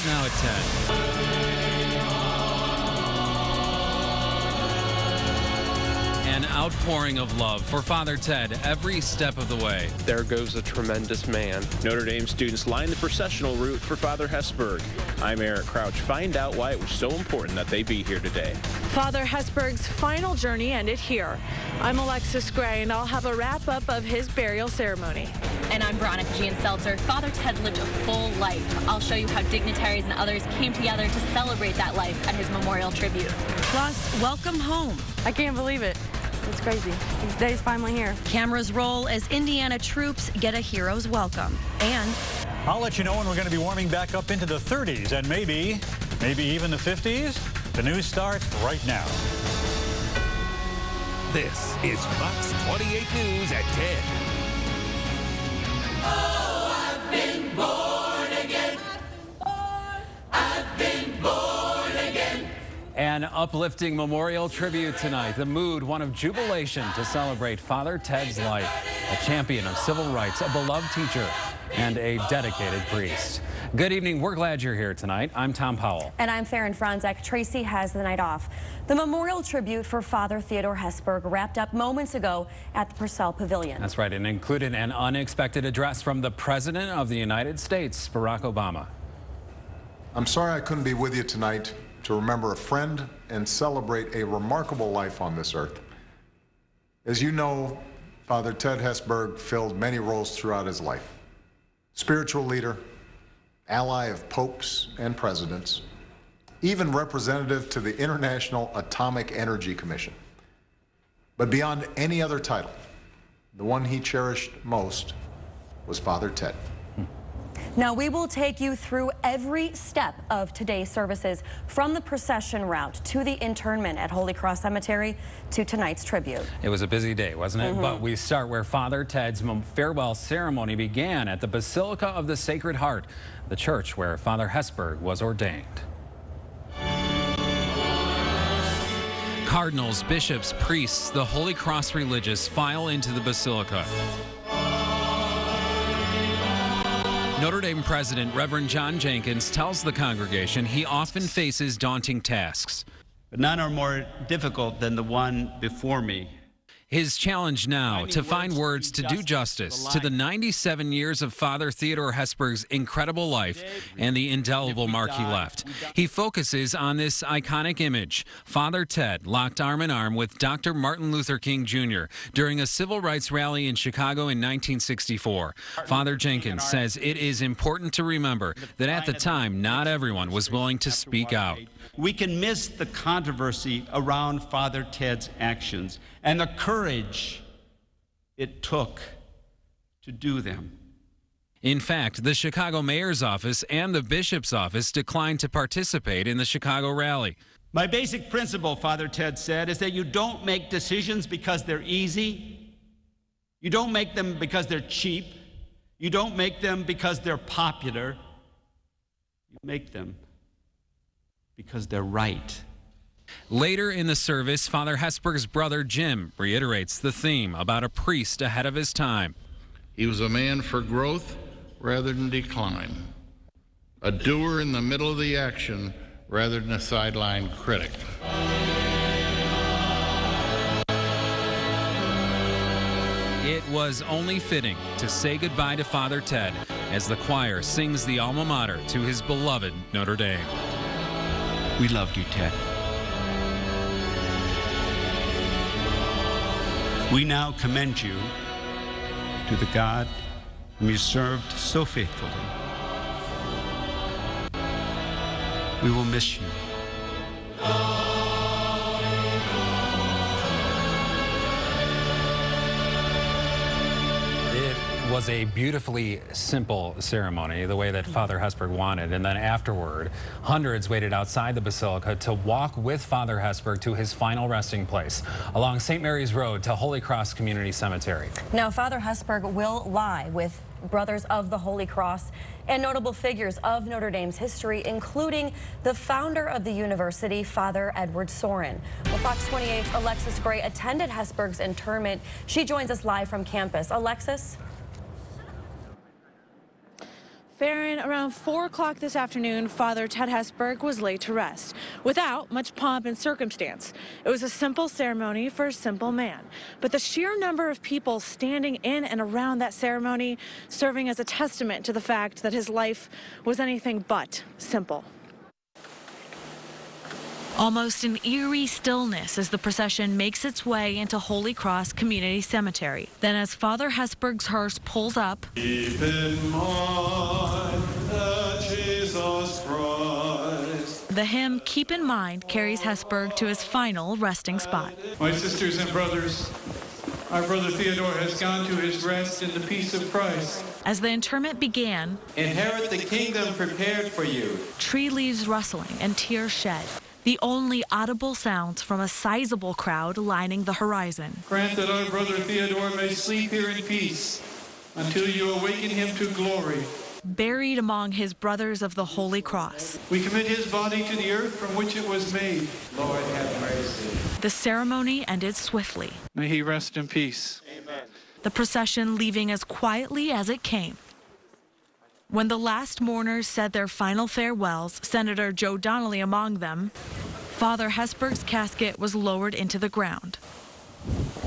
right now at 10. An outpouring of love for Father Ted every step of the way. There goes a tremendous man. Notre Dame students line the processional route for Father Hesburgh. I'm Eric Crouch. Find out why it was so important that they be here today. Father Hesburgh's final journey ended here. I'm Alexis Gray, and I'll have a wrap-up of his burial ceremony. And I'm Veronica Jean-Seltzer. Father Ted lived a full life. I'll show you how dignitaries and others came together to celebrate that life at his memorial tribute. Plus, welcome home. I can't believe it. It's crazy. This day's finally here. Cameras roll as Indiana troops get a hero's welcome. And I'll let you know when we're going to be warming back up into the 30s and maybe even the 50s. The news starts right now. This is Fox 28 News at 10. Oh, I've been born again. I've been born again. An uplifting memorial tribute tonight. The mood, one of jubilation to celebrate Father Ted's life. A champion of civil rights, a beloved teacher, and a dedicated priest. Good evening. We're glad you're here tonight. I'm Tom Powell. And I'm Farron Franzek. Tracy has the night off. The memorial tribute for Father Theodore Hesburgh wrapped up moments ago at the Purcell Pavilion. That's right, and included an unexpected address from the President of the United States, Barack Obama. I'm sorry I couldn't be with you tonight to remember a friend and celebrate a remarkable life on this earth. As you know, Father Ted Hesburgh filled many roles throughout his life. Spiritual leader, ally of popes and presidents, even representative to the International Atomic Energy Commission. But beyond any other title, the one he cherished most was Father Ted. Now, we will take you through every step of today's services, from the procession route to the internment at Holy Cross Cemetery to tonight's tribute. It was a busy day, wasn't it? But we start where Father Ted's farewell ceremony began, at the Basilica of the Sacred Heart, the church where Father Hesburgh was ordained. Cardinals, bishops, priests, the Holy Cross religious file into the Basilica. Notre Dame President Reverend John Jenkins tells the congregation he often faces daunting tasks. But none are more difficult than the one before me. His challenge now, to find words to do justice to the 97 years of Father Theodore Hesburgh's incredible life and the indelible mark he left. He focuses on this iconic image, Father Ted locked arm in arm with Dr. Martin Luther King Jr. during a civil rights rally in Chicago in 1964. Father Jenkins says it is important to remember that at the time, not everyone was willing to speak out. We can miss the controversy around Father Ted's actions and the courage it took to do them. In fact, the Chicago mayor's office and the bishop's office declined to participate in the Chicago rally. My basic principle, Father Ted said, is that you don't make decisions because they're easy. You don't make them because they're cheap. You don't make them because they're popular. You make them because they're right. Later in the service, Father Hesburgh's brother Jim reiterates the theme about a priest ahead of his time. He was a man for growth rather than decline, a doer in the middle of the action rather than a sideline critic. It was only fitting to say goodbye to Father Ted as the choir sings the alma mater to his beloved Notre Dame. We loved you, Ted. We now commend you to the God whom you served so faithfully. We will miss you. It was a beautifully simple ceremony, the way that Father Hesburgh wanted. And then afterward, hundreds waited outside the Basilica to walk with Father Hesburgh to his final resting place along St. Mary's Road to Holy Cross Community Cemetery. Now, Father Hesburgh will lie with Brothers of the Holy Cross and notable figures of Notre Dame's history, including the founder of the university, Father Edward Sorin. Well, Fox 28's Alexis Gray attended Hesburgh's interment. She joins us live from campus. Alexis? Farron, around 4 o'clock this afternoon, Father Ted Hesburgh was laid to rest without much pomp and circumstance. It was a simple ceremony for a simple man. But the sheer number of people standing in and around that ceremony serving as a testament to the fact that his life was anything but simple. Almost an eerie stillness as the procession makes its way into Holy Cross Community Cemetery. Then as Father Hesburgh's hearse pulls up, keep in mind that Jesus Christ. The hymn Keep in Mind carries Hesburgh to his final resting spot. My sisters and brothers, our brother Theodore has gone to his rest in the peace of Christ. As the interment began, inherit the kingdom prepared for you. Tree leaves rustling and tears shed. The only audible sounds from a sizable crowd lining the horizon. Grant that our brother Theodore may sleep here in peace until you awaken him to glory. Buried among his brothers of the Holy Cross. We commit his body to the earth from which it was made. Lord, have mercy. The ceremony ended swiftly. May he rest in peace. Amen. The procession leaving as quietly as it came. When the last mourners said their final farewells, Senator Joe Donnelly among them, Father Hesburgh's casket was lowered into the ground.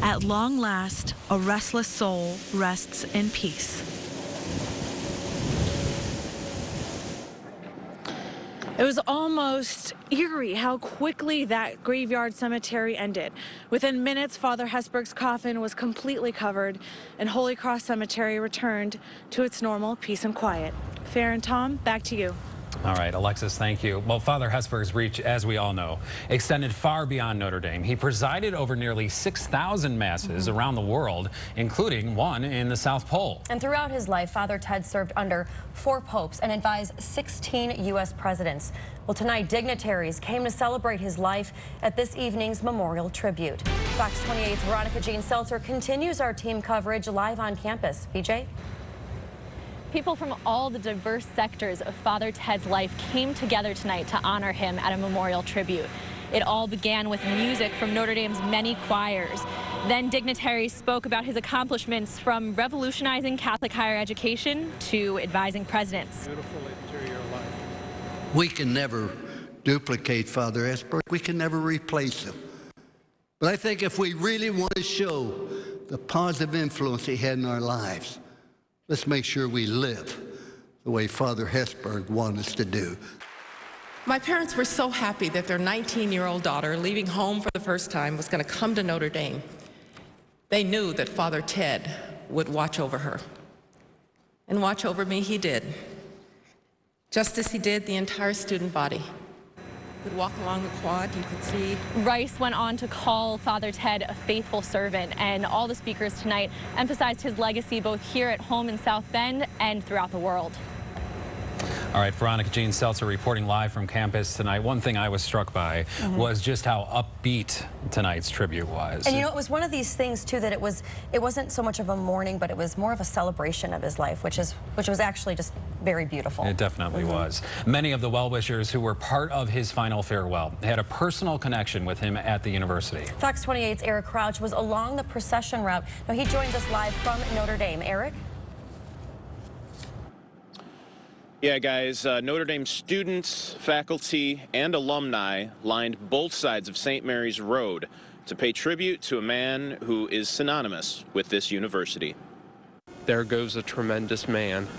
At long last, a restless soul rests in peace. It was almost eerie how quickly that graveyard cemetery ended. Within minutes, Father Hesburgh's coffin was completely covered, and Holy Cross Cemetery returned to its normal peace and quiet. Farron, Tom, back to you. All right, Alexis, thank you. Well, Father Hesburgh's reach, as we all know, extended far beyond Notre Dame. He presided over nearly 6,000 masses around the world, including one in the South Pole. And throughout his life, Father Ted served under 4 popes and advised 16 U.S. presidents. Well, tonight, dignitaries came to celebrate his life at this evening's memorial tribute. Fox 28's Veronica Jean Seltzer continues our team coverage live on campus. VJ? People from all the diverse sectors of Father Ted's life came together tonight to honor him at a memorial tribute. It all began with music from Notre Dame's many choirs. Then dignitaries spoke about his accomplishments, from revolutionizing Catholic higher education to advising presidents. We can never duplicate Father Hesburgh. We can never replace him. But I think if we really want to show the positive influence he had in our lives, let's make sure we live the way Father Hesburgh wanted us to do. My parents were so happy that their 19-year-old daughter, leaving home for the first time, was going to come to Notre Dame. They knew that Father Ted would watch over her. And watch over me he did, just as he did the entire student body. You could walk along the quad, you could see. Rice went on to call Father Ted a faithful servant, and all the speakers tonight emphasized his legacy both here at home in South Bend and throughout the world. All right, Veronica Jean Seltzer reporting live from campus tonight. One thing I was struck by was just how upbeat tonight's tribute was. And you know, it was one of these things too that it wasn't so much of a mourning, but it was more of a celebration of his life, which was actually just very beautiful. It definitely was. Many of the well-wishers who were part of his final farewell had a personal connection with him at the university. Fox 28's Eric Crouch was along the procession route. Now he joins us live from Notre Dame. Eric? Yeah, guys, Notre Dame students, faculty, and alumni lined both sides of St. Mary's Road to pay tribute to a man who is synonymous with this university. There goes a tremendous man.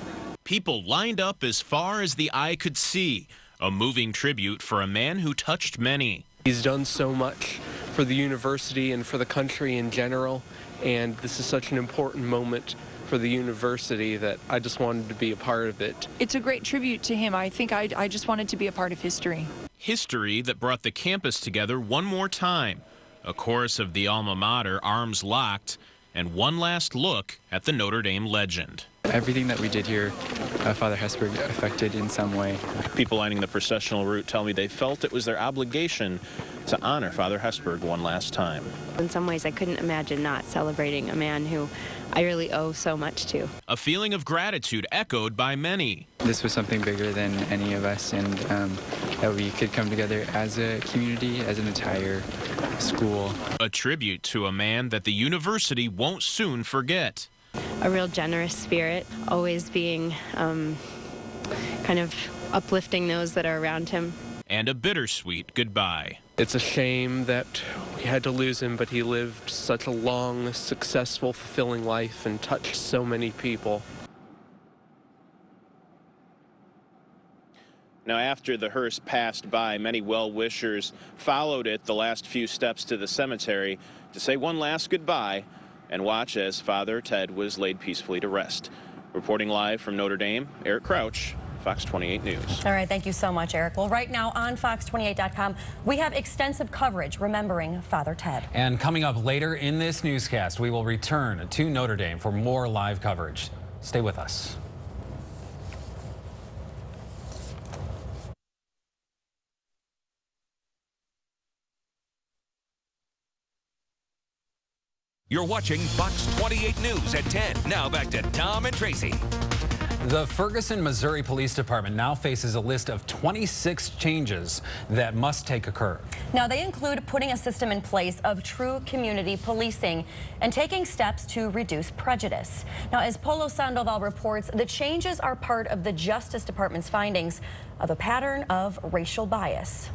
People lined up as far as the eye could see, a moving tribute for a man who touched many. He's done so much for the university and for the country in general, and this is such an important moment for the university that I just wanted to be a part of it. It's a great tribute to him. I think I just wanted to be a part of history. History that brought the campus together one more time. A chorus of the alma mater, arms locked, and one last look at the Notre Dame legend. Everything that we did here, Father Hesburgh affected in some way. People lining the processional route tell me they felt it was their obligation to honor Father Hesburgh one last time. In some ways, I couldn't imagine not celebrating a man who I really owe so much to. A feeling of gratitude echoed by many. This was something bigger than any of us, and that we could come together as a community, as an entire school. A tribute to a man that the university won't soon forget. A real generous spirit, always being kind of uplifting those that are around him. And a bittersweet goodbye. It's a shame that we had to lose him, but he lived such a long, successful, fulfilling life and touched so many people. Now, after the hearse passed by, many well-wishers followed it the last few steps to the cemetery to say one last goodbye and watch as Father Ted was laid peacefully to rest. Reporting live from Notre Dame, Eric Crouch, Fox 28 News. All right, thank you so much, Eric. Well, right now on Fox28.com, we have extensive coverage remembering Father Ted. And coming up later in this newscast, we will return to Notre Dame for more live coverage. Stay with us. You're watching Fox 28 News at 10. Now back to Tom and Tracy. The Ferguson, Missouri Police Department now faces a list of 26 changes that must occur. Now, they include putting a system in place of true community policing and taking steps to reduce prejudice. Now, as Polo Sandoval reports, the changes are part of the Justice Department's findings of a pattern of racial bias.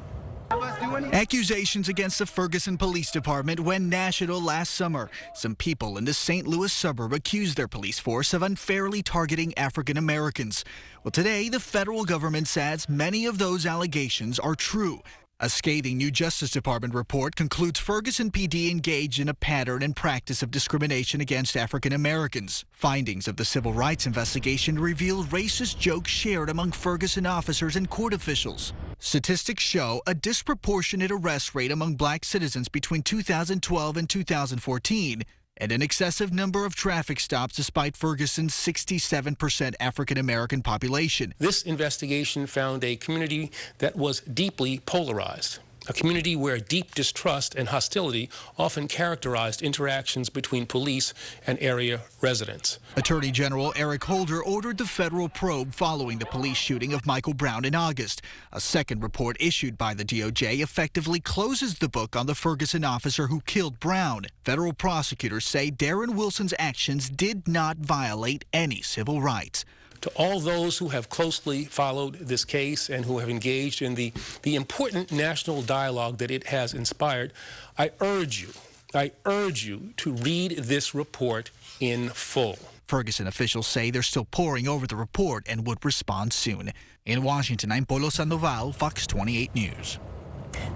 Accusations against the Ferguson Police Department went national last summer. Some people in the St. Louis suburb accused their police force of unfairly targeting African Americans. Well, today, the federal government says many of those allegations are true. A scathing new Justice Department report concludes Ferguson PD engaged in a pattern and practice of discrimination against African Americans. Findings of the civil rights investigation reveal racist jokes shared among Ferguson officers and court officials. Statistics show a disproportionate arrest rate among black citizens between 2012 and 2014, and an excessive number of traffic stops despite Ferguson's 67% African-American population. This investigation found a community that was deeply polarized, a community where deep distrust and hostility often characterized interactions between police and area residents. Attorney General Eric Holder ordered the federal probe following the police shooting of Michael Brown in August. A second report issued by the DOJ effectively closes the book on the Ferguson officer who killed Brown. Federal prosecutors say Darren Wilson's actions did not violate any civil rights. To all those who have closely followed this case and who have engaged in the important national dialogue that it has inspired, I urge you to read this report in full. Ferguson officials say they're still poring over the report and would respond soon. In Washington, I'm Polo Sandoval, Fox 28 News.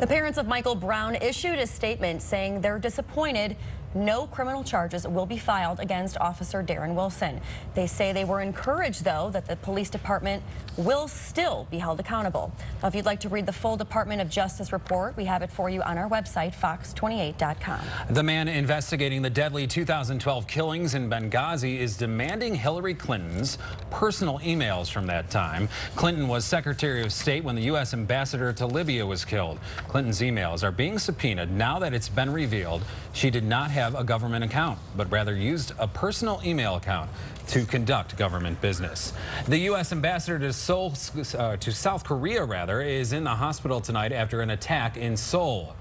The parents of Michael Brown issued a statement saying they're disappointed no criminal charges will be filed against Officer Darren Wilson. They say they were encouraged, though, that the police department will still be held accountable. Now, if you'd like to read the full Department of Justice report, we have it for you on our website, fox28.com. The man investigating the deadly 2012 killings in Benghazi is demanding Hillary Clinton's personal emails from that time. Clinton was Secretary of State when the U.S. ambassador to Libya was killed. Clinton's emails are being subpoenaed now that it's been revealed she did not have a government account, but rather used a personal email account to conduct government business. The U.S. ambassador to South Korea, is in the hospital tonight after an attack in Seoul.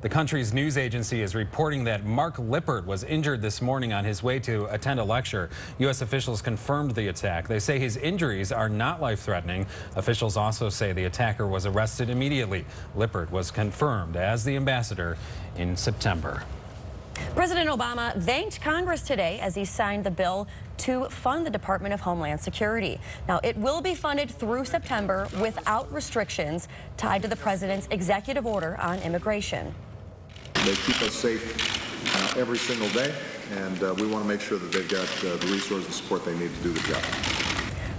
The country's news agency is reporting that Mark Lippert was injured this morning on his way to attend a lecture. U.S. officials confirmed the attack. They say his injuries are not life-threatening. Officials also say the attacker was arrested immediately. Lippert was confirmed as the ambassador in September. President Obama thanked Congress today as he signed the bill to fund the Department of Homeland Security. Now, it will be funded through September without restrictions tied to the president's executive order on immigration. They keep us safe every single day, and we want to make sure that they've got the resources and support they need to do the job.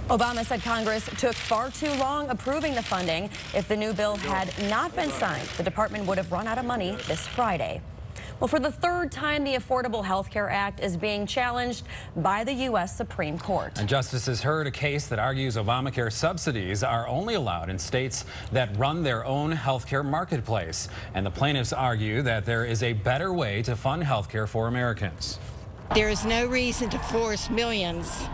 Obama said Congress took far too long approving the funding. If the new bill had not been signed, the department would have run out of money this Friday. Well, for the third time, the Affordable Health Care Act is being challenged by the U.S. Supreme Court. And justices heard a case that argues Obamacare subsidies are only allowed in states that run their own health care marketplace. And the plaintiffs argue that there is a better way to fund health care for Americans. There is no reason to force millions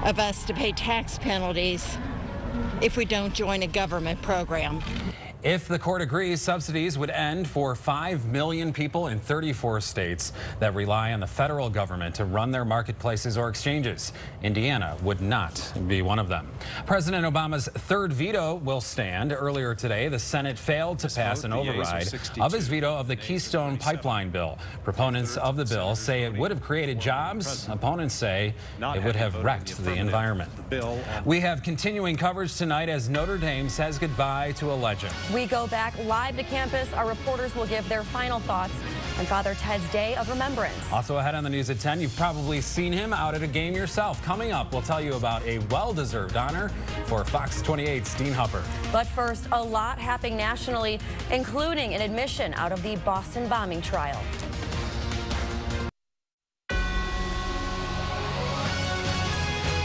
of us to pay tax penalties if we don't join a government program. If the court agrees, subsidies would end for 5 million people in 34 states that rely on the federal government to run their marketplaces or exchanges. Indiana would not be one of them. President Obama's third veto will stand. Earlier today, the Senate failed to pass an override of his veto of the Keystone Pipeline bill. Proponents of the bill say it would have created jobs. Opponents say it would have wrecked the environment. We have continuing coverage tonight as Notre Dame says goodbye to a legend. We go back live to campus. Our reporters will give their final thoughts on Father Ted's Day of Remembrance. Also ahead on the news at 10, you've probably seen him out at a game yourself. Coming up, we'll tell you about a well-deserved honor for Fox 28's Dean Hupper. But first, a lot happening nationally, including an admission out of the Boston bombing trial.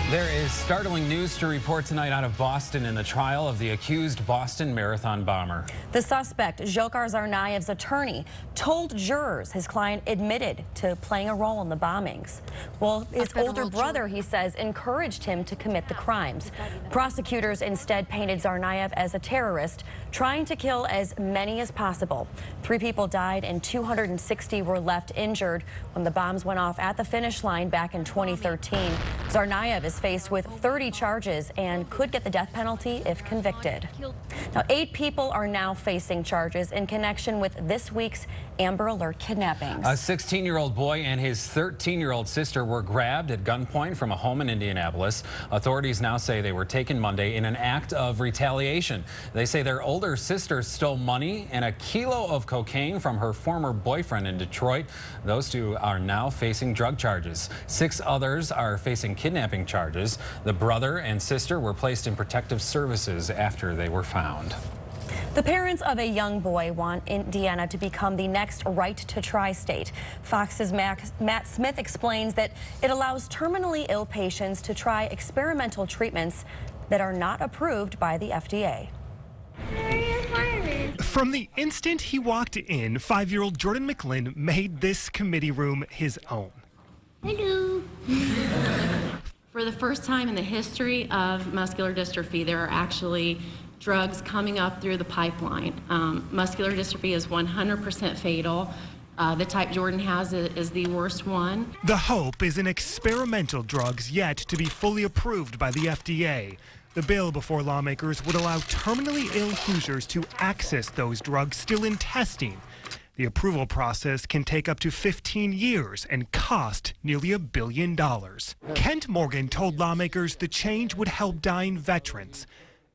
There is startling news to report tonight out of Boston in the trial of the accused Boston Marathon bomber. The suspect, Dzhokhar Tsarnaev's attorney, told jurors his client admitted to playing a role in the bombings. Well, his older brother, he says, encouraged him to commit the crimes. Prosecutors instead painted Tsarnaev as a terrorist, trying to kill as many as possible. 3 people died and 260 were left injured when the bombs went off at the finish line back in 2013. Tsarnaev is faced with 30 charges and could get the death penalty if convicted. Now, 8 people are now facing charges in connection with this week's Amber Alert kidnappings. A 16-year-old boy and his 13-year-old sister were grabbed at gunpoint from a home in Indianapolis. Authorities now say they were taken Monday in an act of retaliation. They say their older sister stole money and a kilo of cocaine from her former boyfriend in Detroit. Those 2 are now facing drug charges. 6 others are facing kidnapping charges. The brother and sister were placed in protective services after they were found. The parents of a young boy want Indiana to become the next right-to-try state. Fox's Matt Smith explains that it allows terminally ill patients to try experimental treatments that are not approved by the FDA. From the instant he walked in, 5-year-old Jordan McLean made this committee room his own. Hello. For the first time in the history of muscular dystrophy, there are actually drugs coming up through the pipeline. Muscular dystrophy is 100% fatal. The type Jordan has is the worst one. The hope is in experimental drugs yet to be fully approved by the FDA. The bill before lawmakers would allow terminally ill Hoosiers to access those drugs still in testing. The approval process can take up to 15 years and cost nearly $1 billion. Kent Morgan told lawmakers the change would help dying veterans.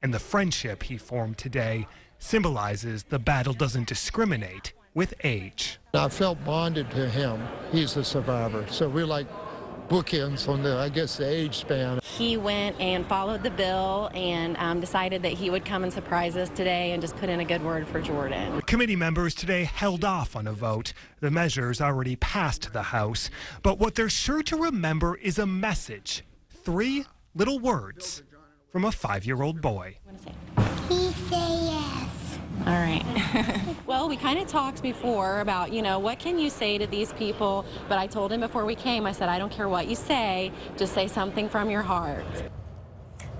And the friendship he formed today symbolizes the battle doesn't discriminate with age. I felt bonded to him. He's a survivor. So we're like bookends on the age span. He went and followed the bill and decided that he would come and surprise us today and just put in a good word for Jordan. Committee members today held off on a vote. The measures already passed the House. But what they're sure to remember is a message. 3 little words from a 5-year-old boy. Please say yes. All right. Well, we kind of talked before about, what can you say to these people? But I told him before we came, I said, I don't care what you say, just say something from your heart.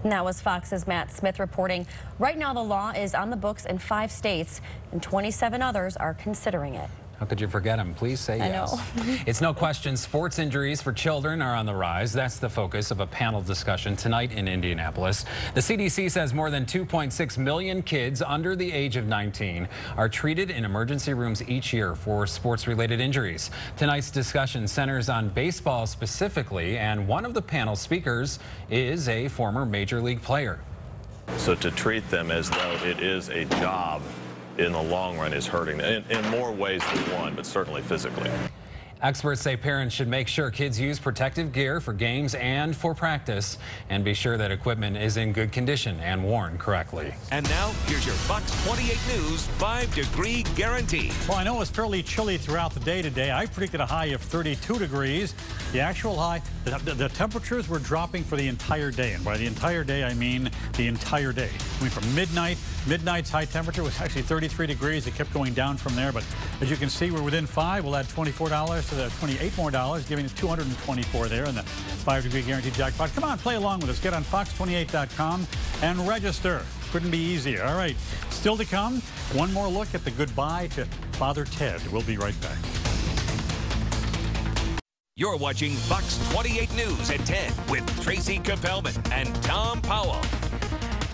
And that was Fox's Matt Smith reporting. Right now, the law is on the books in 5 states, and 27 others are considering it. How could you forget him? Please say yes. I know. It's no question sports injuries for children are on the rise. That's the focus of a panel discussion tonight in Indianapolis. The CDC says more than 2.6 million kids under the age of 19 are treated in emergency rooms each year for sports-related injuries. Tonight's discussion centers on baseball specifically, and one of the panel speakers is a former Major League player. So to treat them as though it is a job in the long run is hurting them in more ways than one, but certainly physically. Experts say parents should make sure kids use protective gear for games and for practice, and be sure that equipment is in good condition and worn correctly. And now, here's your Fox 28 News 5-degree guarantee. Well, I know it was fairly chilly throughout the day today. I predicted a high of 32 degrees. The actual high, the temperatures were dropping for the entire day. And by the entire day, I mean the entire day. I mean, from midnight's high temperature was actually 33 degrees. It kept going down from there. But as you can see, we're within 5. We'll add $24 to the $28 more, giving us $224 there in the 5-degree guarantee jackpot. Come on, play along with us. Get on fox28.com and register. Couldn't be easier. All right. Still to come, one more look at the goodbye to Father Ted. We'll be right back. You're watching Fox 28 News at 10 with Tracy Capelman and Tom Powell.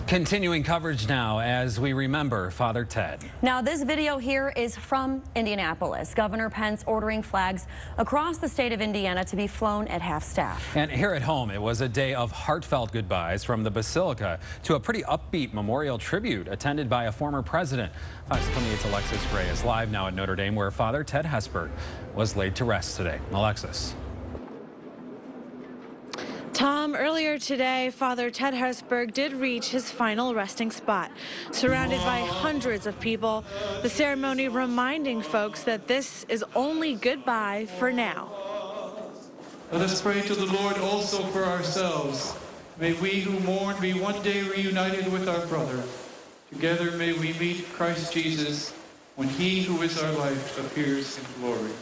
Continuing coverage now as we remember Father Ted. Now, this video here is from Indianapolis. Governor Pence ordering flags across the state of Indiana to be flown at half-staff. And here at home, it was a day of heartfelt goodbyes from the Basilica to a pretty upbeat memorial tribute attended by a former president. Fox 28's Alexis Gray is live now at Notre Dame, where Father Ted Hesburgh was laid to rest today. Alexis. Tom, earlier today, Father Ted Hesburgh did reach his final resting spot. Surrounded by hundreds of people, the ceremony reminding folks that this is only goodbye for now. Let us pray to the Lord also for ourselves. May we who mourn be one day reunited with our brother. Together may we meet Christ Jesus when he who is our life appears in glory.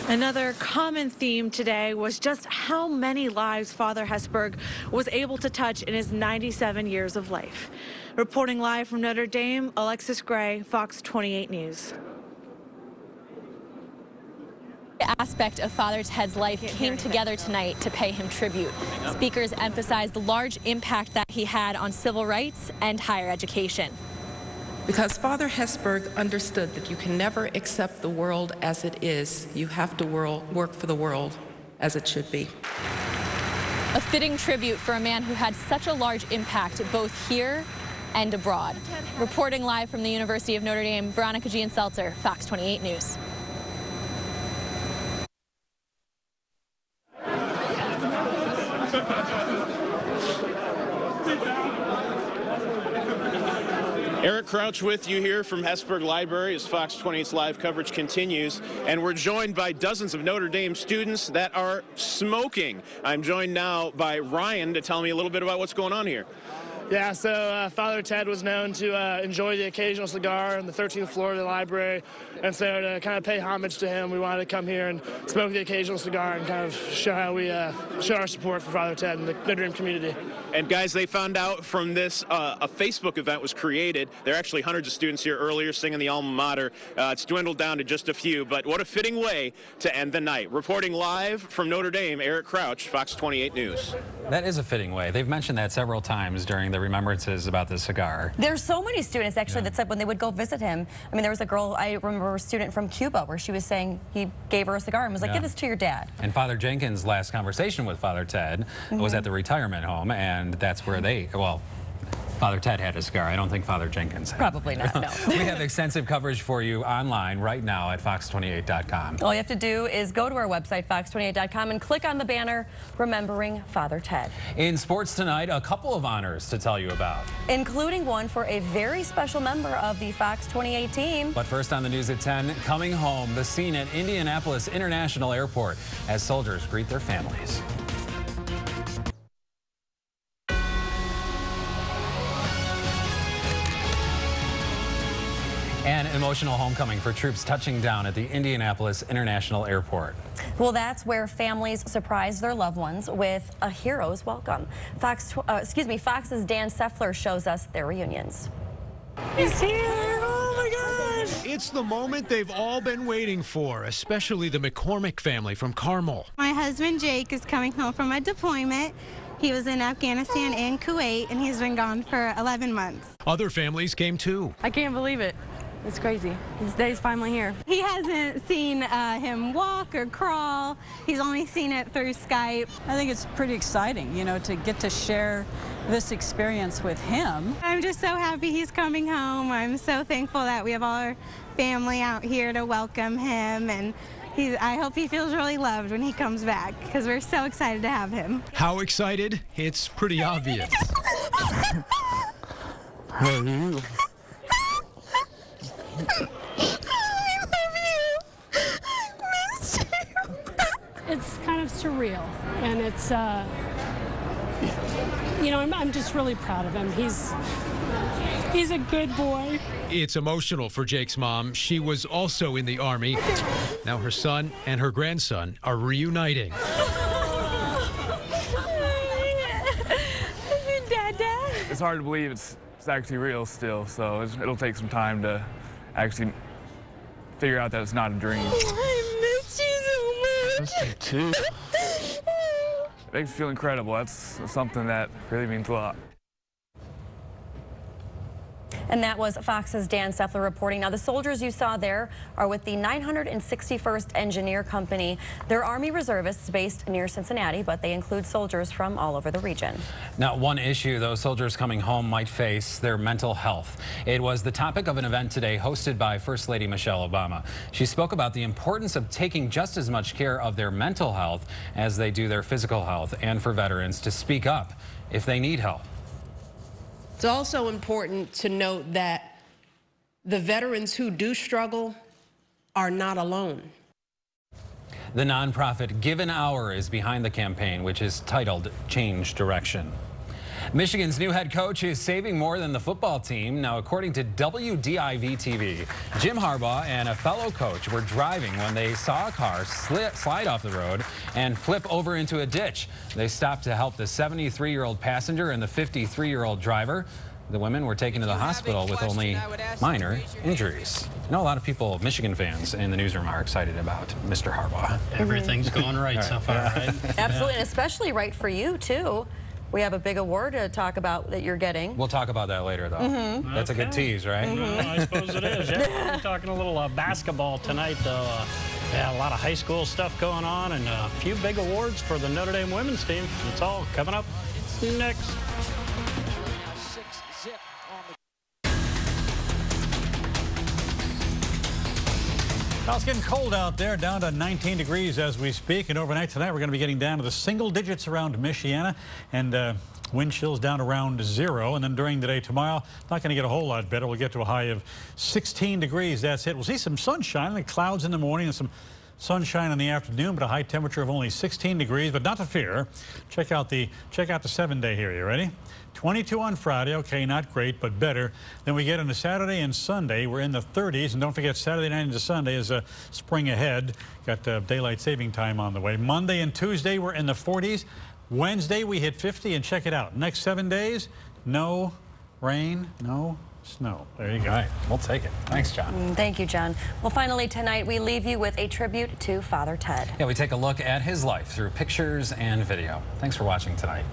Another common theme today was just how many lives Father Hesburgh was able to touch in his 97 years of life. Reporting live from Notre Dame, Alexis Gray, Fox 28 News. Aspect of Father Ted's life came together tonight to pay him tribute. Speakers emphasized the large impact that he had on civil rights and higher education. Because Father Hesburgh understood that you can never accept the world as it is. You have to work for the world as it should be. A fitting tribute for a man who had such a large impact both here and abroad. Reporting live from the University of Notre Dame, Veronica Jean-Seltzer, Fox 28 News. Eric Crouch with you here from Hesburgh Library as Fox 28's live coverage continues, and we're joined by dozens of Notre Dame students that are smoking. I'm joined now by Ryan to tell me a little bit about what's going on here. Yeah, so Father Ted was known to enjoy the occasional cigar on the 13th floor of the library, and so to kind of pay homage to him, we wanted to come here and smoke the occasional cigar and kind of show how we show our support for Father Ted and the Notre Dame community. And guys, they found out from this, a Facebook event was created. There are actually hundreds of students here earlier singing the alma mater. It's dwindled down to just a few, but what a fitting way to end the night. Reporting live from Notre Dame, Eric Crouch, Fox 28 News. That is a fitting way. They've mentioned that several times during the remembrances about the cigar. There's so many students actually that said when they would go visit him, I mean, there was a girl, I remember a student from Cuba where she was saying he gave her a cigar and was like, give this to your dad. And Father Jenkins' last conversation with Father Ted was at the retirement home, and that's where they, well, Father Ted had a cigar. I don't think Father Jenkins had. Probably not, no. We have extensive coverage for you online right now at fox28.com. All you have to do is go to our website, fox28.com, and click on the banner Remembering Father Ted. In sports tonight, a couple of honors to tell you about, including one for a very special member of the Fox 28 team. But first on the news at 10, coming home, the scene at Indianapolis International Airport as soldiers greet their families. An emotional homecoming for troops touching down at the Indianapolis International Airport. Well, that's where families surprise their loved ones with a hero's welcome. Fox's Dan Seffler shows us their reunions. He's here! Oh my gosh! It's the moment they've all been waiting for, especially the McCormick family from Carmel. My husband Jake is coming home from a deployment. He was in Afghanistan and Kuwait, and he's been gone for 11 months. Other families came too. I can't believe it. It's crazy. His day's finally here. He hasn't seen him walk or crawl. He's only seen it through Skype. I think it's pretty exciting, you know, to get to share this experience with him. I'm just so happy he's coming home. I'm so thankful that we have all our family out here to welcome him, and I hope he feels really loved when he comes back, because we're so excited to have him. How excited? It's pretty obvious. How are you? I love you. I miss you. It's kind of surreal, and it's, you know, I'm just really proud of him. He's a good boy. It's emotional for Jake's mom. She was also in the Army. Now her son and her grandson are reuniting. Dad. hard to believe it's actually real still, so it'll take some time to actually figure out that it's not a dream. I missed you so much. Missed you too. It makes me feel incredible. That's something that really means a lot. And that was Fox's Dan Seffler reporting. Now, the soldiers you saw there are with the 961st Engineer Company. They're Army reservists based near Cincinnati, but they include soldiers from all over the region. Now, one issue those soldiers coming home might face, their mental health. It was the topic of an event today hosted by First Lady Michelle Obama. She spoke about the importance of taking just as much care of their mental health as they do their physical health, and for veterans to speak up if they need help. It's also important to note that the veterans who do struggle are not alone. The nonprofit Give an Hour is behind the campaign, which is titled Change Direction. Michigan's new head coach is saving more than the football team. Now, according to WDIV TV, Jim Harbaugh and a fellow coach were driving when they saw a car slide off the road and flip over into a ditch. They stopped to help the 73-year-old passenger and the 53-year-old driver. The women were taken to the hospital with only minor injuries. I know a lot of people, Michigan fans in the newsroom, are excited about Mr. Harbaugh. Everything's going right so far, right? Absolutely, and especially right for you, too. We have a big award to talk about that you're getting. We'll talk about that later, though. That's a good tease, right? I suppose it is. Yeah, we're talking a little basketball tonight, though. Yeah, a lot of high school stuff going on and a few big awards for the Notre Dame women's team. It's all coming up next. Well, it's getting cold out there, down to 19 degrees as we speak. And overnight tonight, we're going to be getting down to the single digits around Michiana, and wind chills down around 0. And then during the day tomorrow, not going to get a whole lot better. We'll get to a high of 16 degrees. That's it. We'll see some sunshine, like clouds in the morning and some sunshine in the afternoon, but a high temperature of only 16 degrees. But not to fear. Check out the 7-day here. You ready? 22 on Friday. Okay, not great, but better. Then we get into Saturday and Sunday. We're in the 30s. And don't forget, Saturday night into Sunday is a spring ahead. Got daylight saving time on the way. Monday and Tuesday, we're in the 40s. Wednesday, we hit 50. And check it out. Next 7 days, no rain, no snow. There you go. All right, we'll take it. Thanks, John. Thank you, John. Well, finally tonight, we leave you with a tribute to Father Ted. Yeah, we take a look at his life through pictures and video. Thanks for watching tonight.